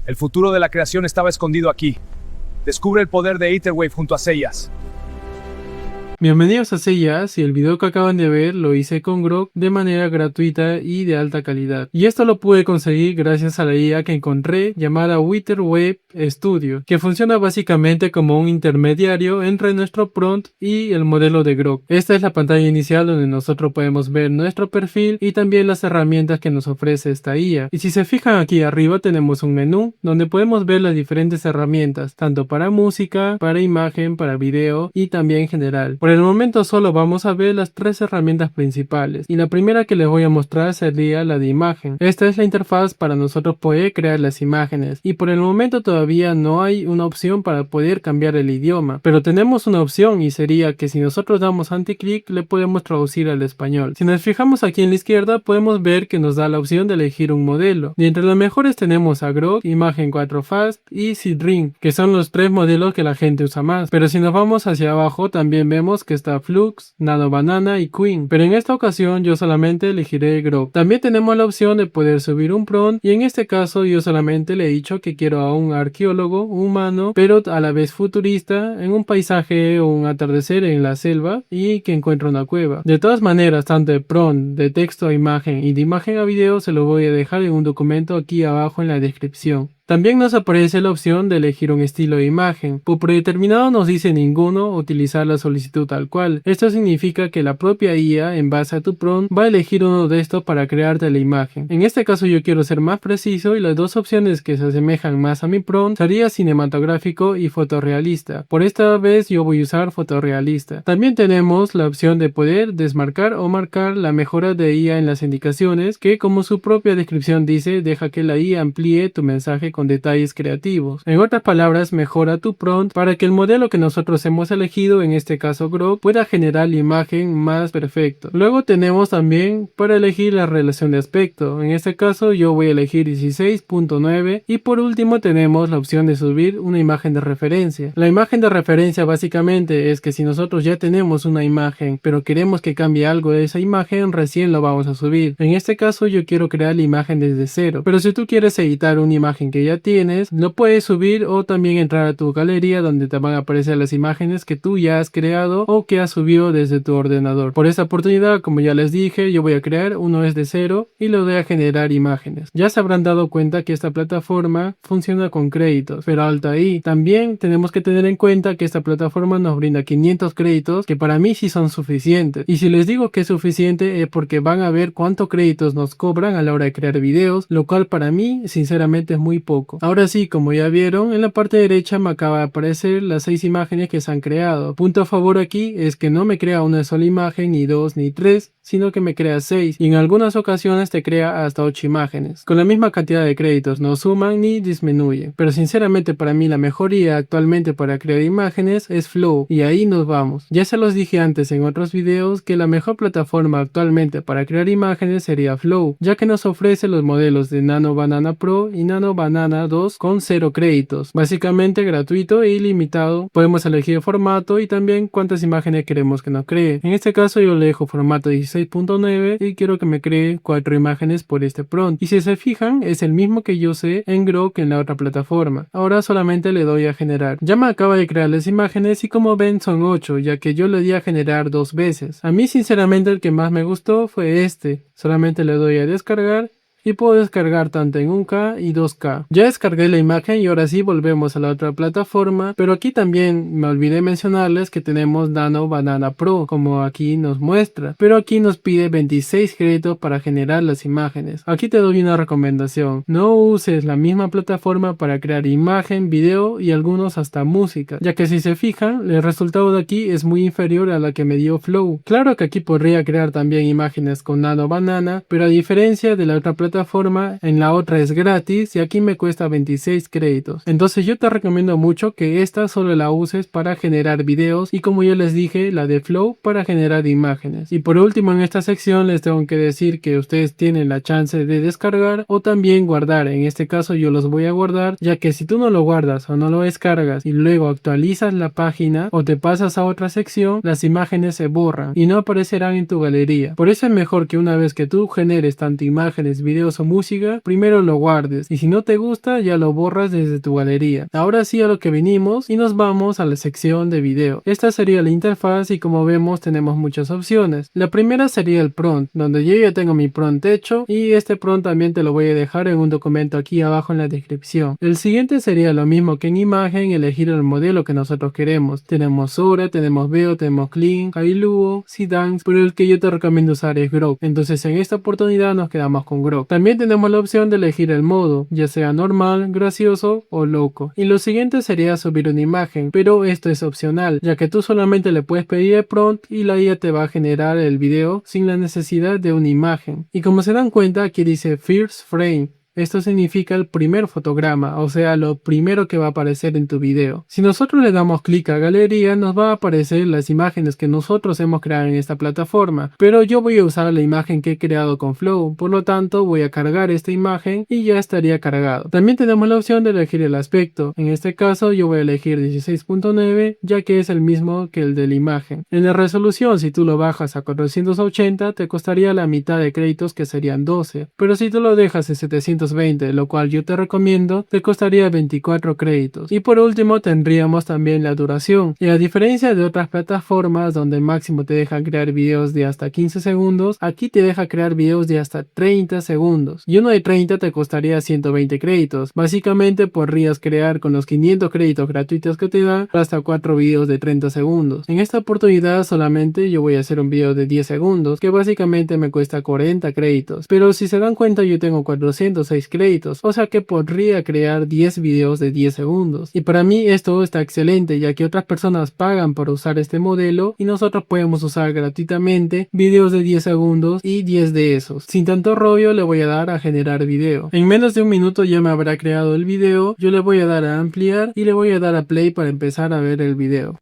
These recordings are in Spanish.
El futuro de la creación estaba escondido aquí. Descubre el poder de Etherwave junto a Seyas. Bienvenidos a Seyas, y el video que acaban de ver lo hice con Grok de manera gratuita y de alta calidad. Y esto lo pude conseguir gracias a la IA que encontré llamada Etherwave Studio, que funciona básicamente como un intermediario entre nuestro prompt y el modelo de Grok. Esta es la pantalla inicial donde nosotros podemos ver nuestro perfil y también las herramientas que nos ofrece esta IA. Y si se fijan aquí arriba tenemos un menú donde podemos ver las diferentes herramientas, tanto para música, para imagen, para video y también general. Por el momento solo vamos a ver las tres herramientas principales, y la primera que les voy a mostrar sería la de imagen. Esta es la interfaz para nosotros poder crear las imágenes, y por el momento todavía no hay una opción para poder cambiar el idioma, pero tenemos una opción, y sería que si nosotros damos anticlic le podemos traducir al español. Si nos fijamos aquí en la izquierda podemos ver que nos da la opción de elegir un modelo, y entre los mejores tenemos a Grok, Imagen 4 Fast y Seedring, que son los tres modelos que la gente usa más. Pero si nos vamos hacia abajo también vemos que está Flux, Nano Banana y Queen, pero en esta ocasión yo solamente elegiré Grok. También tenemos la opción de poder subir un prompt, y en este caso yo solamente le he dicho que quiero a un arqueólogo humano, pero a la vez futurista, en un paisaje o un atardecer en la selva y que encuentre una cueva. De todas maneras, tanto el prompt de texto a imagen y de imagen a video se lo voy a dejar en un documento aquí abajo en la descripción. También nos aparece la opción de elegir un estilo de imagen. Por predeterminado nos dice ninguno, utilizar la solicitud tal cual. Esto significa que la propia IA, en base a tu prompt, va a elegir uno de estos para crearte la imagen. En este caso yo quiero ser más preciso, y las dos opciones que se asemejan más a mi prompt sería cinematográfico y fotorrealista. Por esta vez yo voy a usar fotorrealista. También tenemos la opción de poder desmarcar o marcar la mejora de IA en las indicaciones, que como su propia descripción dice, deja que la IA amplíe tu mensaje con detalles creativos. En otras palabras, mejora tu prompt para que el modelo que nosotros hemos elegido, en este caso Grok, pueda generar la imagen más perfecta. Luego tenemos también para elegir la relación de aspecto. En este caso yo voy a elegir 16.9, y por último tenemos la opción de subir una imagen de referencia. La imagen de referencia básicamente es que si nosotros ya tenemos una imagen pero queremos que cambie algo de esa imagen, recién lo vamos a subir. En este caso yo quiero crear la imagen desde cero, pero si tú quieres editar una imagen que ya tienes, lo puedes subir o también entrar a tu galería donde te van a aparecer las imágenes que tú ya has creado o que has subido desde tu ordenador. Por esta oportunidad, como ya les dije, yo voy a crear uno desde cero y lo voy a generar imágenes. Ya se habrán dado cuenta que esta plataforma funciona con créditos, pero alto ahí. También tenemos que tener en cuenta que esta plataforma nos brinda 500 créditos, que para mí sí son suficientes. Y si les digo que es suficiente es porque van a ver cuántos créditos nos cobran a la hora de crear videos, lo cual para mí sinceramente es muy poco. Ahora sí, como ya vieron, en la parte derecha me acaba de aparecer las 6 imágenes que se han creado. Punto a favor aquí es que no me crea una sola imagen, ni 2, ni 3, sino que me crea 6, y en algunas ocasiones te crea hasta 8 imágenes. Con la misma cantidad de créditos, no suman ni disminuyen. Pero sinceramente para mí la mejor IA actualmente para crear imágenes es Flow, y ahí nos vamos. Ya se los dije antes en otros videos que la mejor plataforma actualmente para crear imágenes sería Flow, ya que nos ofrece los modelos de Nano Banana Pro y Nano Banana 2 con 0 créditos, básicamente gratuito e ilimitado. Podemos elegir el formato y también cuántas imágenes queremos que nos cree. En este caso yo le dejo formato 16.9 y quiero que me cree 4 imágenes por este prompt, y si se fijan es el mismo que yo usé en Grok en la otra plataforma. Ahora solamente le doy a generar. Ya me acaba de crear las imágenes y como ven son 8, ya que yo le di a generar 2 veces. A mí sinceramente el que más me gustó fue este. Solamente le doy a descargar y puedo descargar tanto en 1K y 2K. Ya descargué la imagen y ahora sí volvemos a la otra plataforma, pero aquí también me olvidé mencionarles que tenemos Nano Banana Pro, como aquí nos muestra, pero aquí nos pide 26 créditos para generar las imágenes. Aquí te doy una recomendación: no uses la misma plataforma para crear imagen, video y algunos hasta música, ya que si se fijan, el resultado de aquí es muy inferior a la que me dio Flow. Claro que aquí podría crear también imágenes con Nano Banana, pero a diferencia de la otra plataforma, en la otra es gratis y aquí me cuesta 26 créditos. Entonces yo te recomiendo mucho que esta solo la uses para generar videos y, como ya les dije, la de Flow para generar imágenes. Y por último, en esta sección les tengo que decir que ustedes tienen la chance de descargar o también guardar. En este caso yo los voy a guardar, ya que si tú no lo guardas o no lo descargas y luego actualizas la página o te pasas a otra sección, las imágenes se borran y no aparecerán en tu galería. Por eso es mejor que una vez que tú generes tanto imágenes, videos videos o música, primero lo guardes y si no te gusta ya lo borras desde tu galería. Ahora sí a lo que vinimos y nos vamos a la sección de video. Esta sería la interfaz y como vemos tenemos muchas opciones. La primera sería el prompt, donde yo ya tengo mi prompt hecho y este prompt también te lo voy a dejar en un documento aquí abajo en la descripción. El siguiente sería lo mismo que en imagen, elegir el modelo que nosotros queremos. Tenemos Sora, tenemos Veo, tenemos Kling, Kailuo, Zidane, pero el que yo te recomiendo usar es Grok. Entonces en esta oportunidad nos quedamos con Grok. También tenemos la opción de elegir el modo, ya sea normal, gracioso o loco. Y lo siguiente sería subir una imagen, pero esto es opcional, ya que tú solamente le puedes pedir el prompt y la IA te va a generar el video sin la necesidad de una imagen. Y como se dan cuenta, aquí dice First Frame. Esto significa el primer fotograma, o sea, lo primero que va a aparecer en tu video. Si nosotros le damos clic a galería, nos va a aparecer las imágenes que nosotros hemos creado en esta plataforma. Pero yo voy a usar la imagen que he creado con Flow, por lo tanto voy a cargar esta imagen y ya estaría cargado. También tenemos la opción de elegir el aspecto. En este caso yo voy a elegir 16.9, ya que es el mismo que el de la imagen. En la resolución, si tú lo bajas a 480, te costaría la mitad de créditos, que serían 12. Pero si tú lo dejas en 720, lo cual yo te recomiendo, te costaría 24 créditos. Y por último tendríamos también la duración. Y a diferencia de otras plataformas donde máximo te dejan crear videos de hasta 15 segundos, aquí te deja crear videos de hasta 30 segundos. Y uno de 30 te costaría 120 créditos. Básicamente podrías crear con los 500 créditos gratuitos que te dan hasta 4 videos de 30 segundos. En esta oportunidad solamente yo voy a hacer un video de 10 segundos, que básicamente me cuesta 40 créditos. Pero si se dan cuenta, yo tengo 406 créditos, o sea que podría crear 10 videos de 10 segundos. Y para mí esto está excelente, ya que otras personas pagan por usar este modelo y nosotros podemos usar gratuitamente videos de 10 segundos y 10 de esos. Sin tanto rollo le voy a dar a generar video. En menos de un minuto ya me habrá creado el video, yo le voy a dar a ampliar y le voy a dar a play para empezar a ver el video.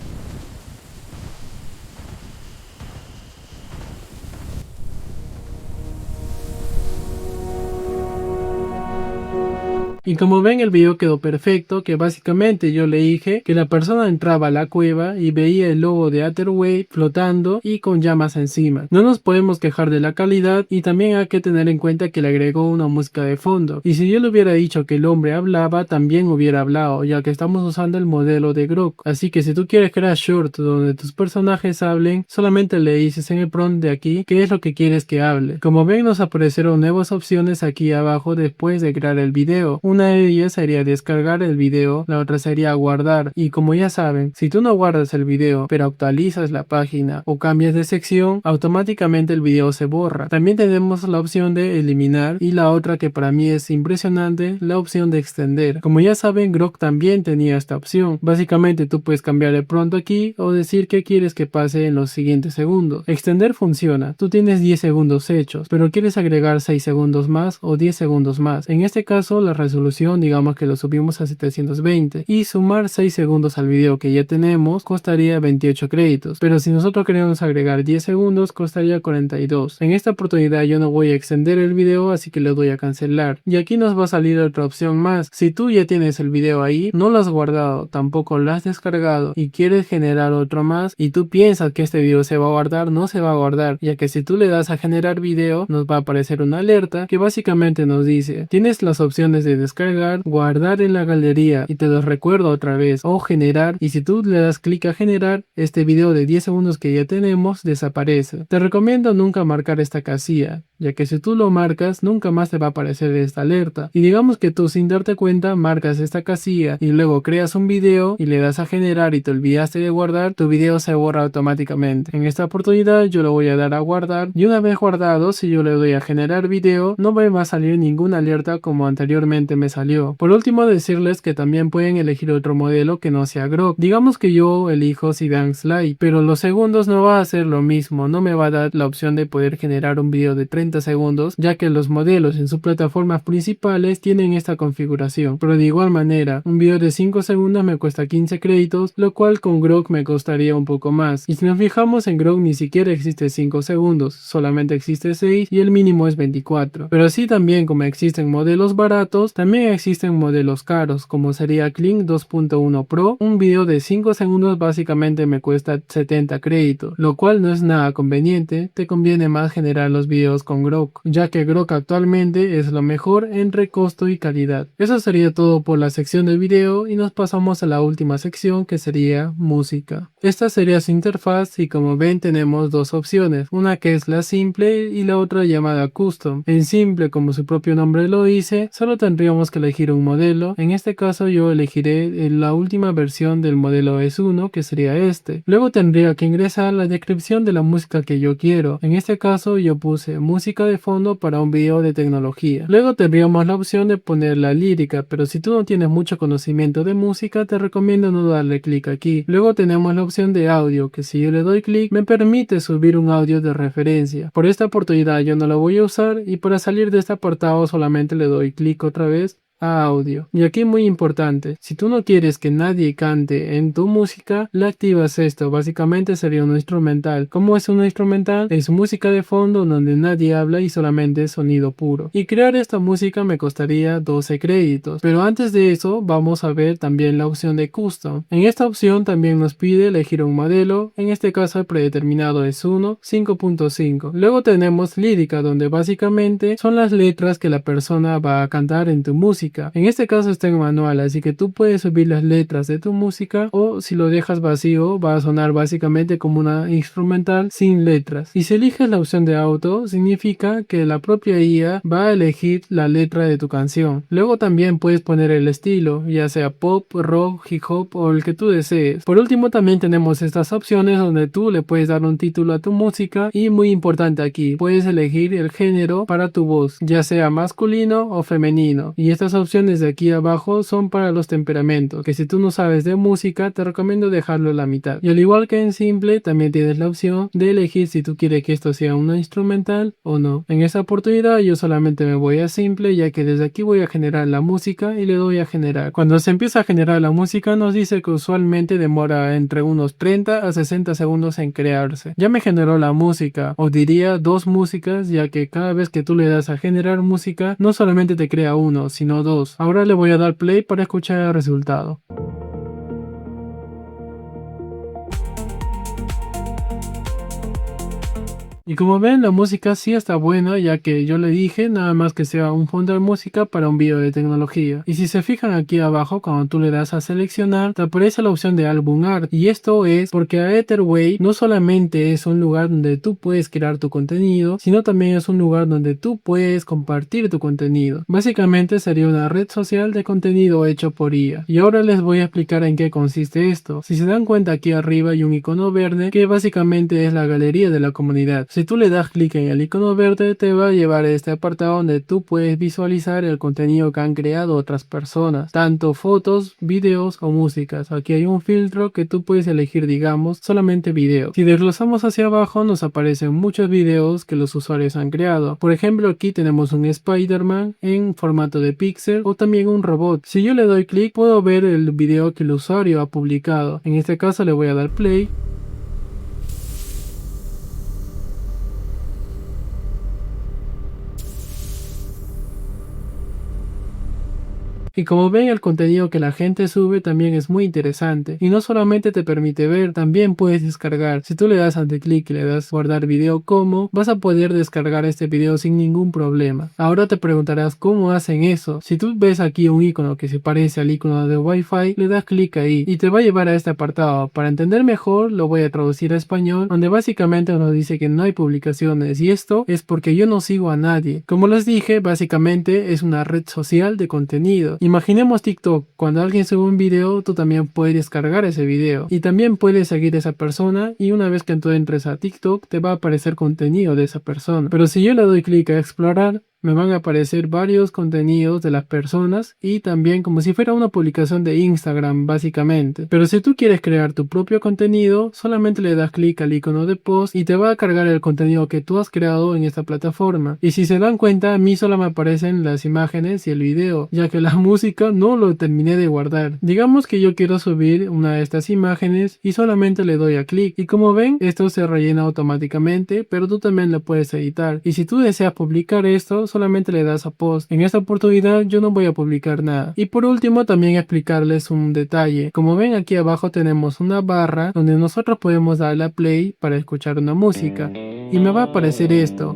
Y como ven, el video quedó perfecto, que básicamente yo le dije que la persona entraba a la cueva y veía el logo de Etherwave flotando y con llamas encima. No nos podemos quejar de la calidad y también hay que tener en cuenta que le agregó una música de fondo. Y si yo le hubiera dicho que el hombre hablaba, también hubiera hablado, ya que estamos usando el modelo de Grok. Así que si tú quieres crear short donde tus personajes hablen, solamente le dices en el prompt de aquí qué es lo que quieres que hable. Como ven, nos aparecieron nuevas opciones aquí abajo después de crear el video. Una de ellas sería descargar el video, la otra sería guardar, y como ya saben, si tú no guardas el video pero actualizas la página o cambias de sección, automáticamente el video se borra. También tenemos la opción de eliminar y la otra que para mí es impresionante, la opción de extender. Como ya saben, Grok también tenía esta opción. Básicamente tú puedes cambiar el prompt aquí o decir qué quieres que pase en los siguientes segundos. Extender funciona, tú tienes 10 segundos hechos, pero quieres agregar 6 segundos más o 10 segundos más. En este caso la resolución digamos que lo subimos a 720 y sumar 6 segundos al video que ya tenemos costaría 28 créditos, pero si nosotros queremos agregar 10 segundos costaría 42. En esta oportunidad yo no voy a extender el video, así que le doy a cancelar y aquí nos va a salir otra opción más. Si tú ya tienes el video ahí, no lo has guardado, tampoco lo has descargado y quieres generar otro más y tú piensas que este video se va a guardar, no se va a guardar, ya que si tú le das a generar video nos va a aparecer una alerta que básicamente nos dice: tienes las opciones de descargar, guardar en la galería, y te los recuerdo otra vez, o generar, y si tú le das clic a generar, este video de 10 segundos que ya tenemos desaparece. Te recomiendo nunca marcar esta casilla, ya que si tú lo marcas nunca más te va a aparecer esta alerta. Y digamos que tú sin darte cuenta marcas esta casilla y luego creas un video y le das a generar y te olvidaste de guardar, tu video se borra automáticamente. En esta oportunidad yo lo voy a dar a guardar y una vez guardado, si yo le doy a generar video, no me va a salir ninguna alerta como anteriormente me salió. Por último, decirles que también pueden elegir otro modelo que no sea Grok. Digamos que yo elijo Zidane Slide, pero los segundos no va a ser lo mismo, no me va a dar la opción de poder generar un video de 30 segundos, ya que los modelos en sus plataformas principales tienen esta configuración. Pero de igual manera, un video de 5 segundos me cuesta 15 créditos, lo cual con Grok me costaría un poco más. Y si nos fijamos, en Grok ni siquiera existe 5 segundos, solamente existe 6 y el mínimo es 24. Pero sí, también como existen modelos baratos, también existen modelos caros, como sería Kling 2.1 Pro. Un video de 5 segundos básicamente me cuesta 70 créditos, lo cual no es nada conveniente. Te conviene más generar los videos con con Grok, ya que Grok actualmente es lo mejor entre costo y calidad. Eso sería todo por la sección de video y nos pasamos a la última sección, que sería música. Esta sería su interfaz y como ven tenemos dos opciones, una que es la simple y la otra llamada custom. En simple, como su propio nombre lo dice, solo tendríamos que elegir un modelo. En este caso yo elegiré la última versión del modelo S1, que sería este. Luego tendría que ingresar la descripción de la música que yo quiero. En este caso yo puse música de fondo para un video de tecnología. Luego tendríamos la opción de poner la lírica, pero si tú no tienes mucho conocimiento de música te recomiendo no darle clic aquí. Luego tenemos la opción de audio, que si yo le doy clic me permite subir un audio de referencia. Por esta oportunidad yo no lo voy a usar y para salir de este apartado solamente le doy clic otra vez a audio. Y aquí muy importante, si tú no quieres que nadie cante en tu música, le activas esto. Básicamente sería un instrumental. ¿Cómo es un instrumental? Es música de fondo donde nadie habla y solamente sonido puro. Y crear esta música me costaría 12 créditos. Pero antes de eso vamos a ver también la opción de custom. En esta opción también nos pide elegir un modelo, en este caso el predeterminado es 5.5. Luego tenemos lírica, donde básicamente son las letras que la persona va a cantar en tu música. En este caso está en manual, así que tú puedes subir las letras de tu música o si lo dejas vacío va a sonar básicamente como una instrumental sin letras. Y si eliges la opción de auto, significa que la propia IA va a elegir la letra de tu canción. Luego también puedes poner el estilo, ya sea pop, rock, hip hop o el que tú desees. Por último también tenemos estas opciones donde tú le puedes dar un título a tu música y muy importante aquí, puedes elegir el género para tu voz, ya sea masculino o femenino. Y estas opciones de aquí abajo son para los temperamentos, que si tú no sabes de música te recomiendo dejarlo a la mitad. Y al igual que en simple también tienes la opción de elegir si tú quieres que esto sea una instrumental o no. En esta oportunidad yo solamente me voy a simple, ya que desde aquí voy a generar la música y le doy a generar. Cuando se empieza a generar la música nos dice que usualmente demora entre unos 30 a 60 segundos en crearse. Ya me generó la música, o diría dos músicas, ya que cada vez que tú le das a generar música no solamente te crea uno, sino dos. Ahora le voy a dar play para escuchar el resultado. Y como ven, la música sí está buena, ya que yo le dije nada más que sea un fondo de música para un video de tecnología. Y si se fijan aquí abajo, cuando tú le das a seleccionar, te aparece la opción de álbum art. Y esto es porque Etherway no solamente es un lugar donde tú puedes crear tu contenido, sino también es un lugar donde tú puedes compartir tu contenido. Básicamente sería una red social de contenido hecho por IA. Y ahora les voy a explicar en qué consiste esto. Si se dan cuenta, aquí arriba hay un icono verde que básicamente es la galería de la comunidad. Si tú le das clic en el icono verde te va a llevar a este apartado donde tú puedes visualizar el contenido que han creado otras personas, tanto fotos, videos o músicas. Aquí hay un filtro que tú puedes elegir, digamos, solamente videos. Si desglosamos hacia abajo nos aparecen muchos videos que los usuarios han creado. Por ejemplo, aquí tenemos un Spider-Man en formato de píxel o también un robot. Si yo le doy clic puedo ver el video que el usuario ha publicado. En este caso le voy a dar play. Y como ven, el contenido que la gente sube también es muy interesante. Y no solamente te permite ver, también puedes descargar. Si tú le das clic y le das guardar video como, vas a poder descargar este video sin ningún problema. Ahora te preguntarás cómo hacen eso. Si tú ves aquí un icono que se parece al icono de Wi-Fi, le das clic ahí y te va a llevar a este apartado. Para entender mejor lo voy a traducir a español, donde básicamente nos dice que no hay publicaciones, y esto es porque yo no sigo a nadie. Como les dije, básicamente es una red social de contenido. Imaginemos TikTok, cuando alguien sube un video, tú también puedes descargar ese video y también puedes seguir a esa persona, y una vez que tú entres a TikTok te va a aparecer contenido de esa persona. Pero si yo le doy clic a explorar, me van a aparecer varios contenidos de las personas y también como si fuera una publicación de Instagram básicamente. Pero si tú quieres crear tu propio contenido, solamente le das clic al icono de post y te va a cargar el contenido que tú has creado en esta plataforma. Y si se dan cuenta, a mí solo me aparecen las imágenes y el video, ya que la música no lo terminé de guardar. Digamos que yo quiero subir una de estas imágenes y solamente le doy a clic, y como ven, esto se rellena automáticamente, pero tú también lo puedes editar. Y si tú deseas publicar esto, solamente le das a post. En esta oportunidad yo no voy a publicar nada. Y por último también explicarles un detalle. Como ven, aquí abajo tenemos una barra donde nosotros podemos darle a play para escuchar una música y me va a aparecer esto.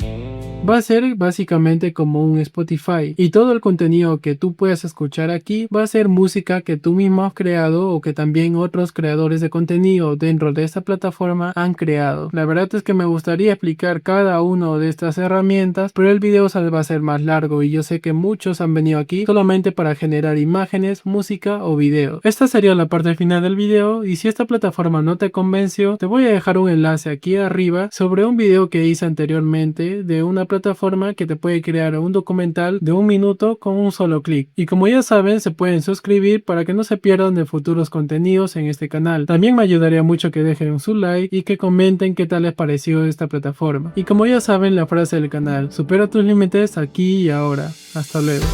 Va a ser básicamente como un Spotify y todo el contenido que tú puedas escuchar aquí va a ser música que tú mismo has creado o que también otros creadores de contenido dentro de esta plataforma han creado. La verdad es que me gustaría explicar cada una de estas herramientas, pero el video va a ser más largo y yo sé que muchos han venido aquí solamente para generar imágenes, música o video. Esta sería la parte final del video y si esta plataforma no te convenció, te voy a dejar un enlace aquí arriba sobre un video que hice anteriormente de una plataforma que te puede crear un documental de 1 minuto con un solo clic. Y como ya saben, se pueden suscribir para que no se pierdan de futuros contenidos en este canal. También me ayudaría mucho que dejen su like y que comenten qué tal les pareció esta plataforma. Y como ya saben, la frase del canal: supera tus límites aquí y ahora. Hasta luego.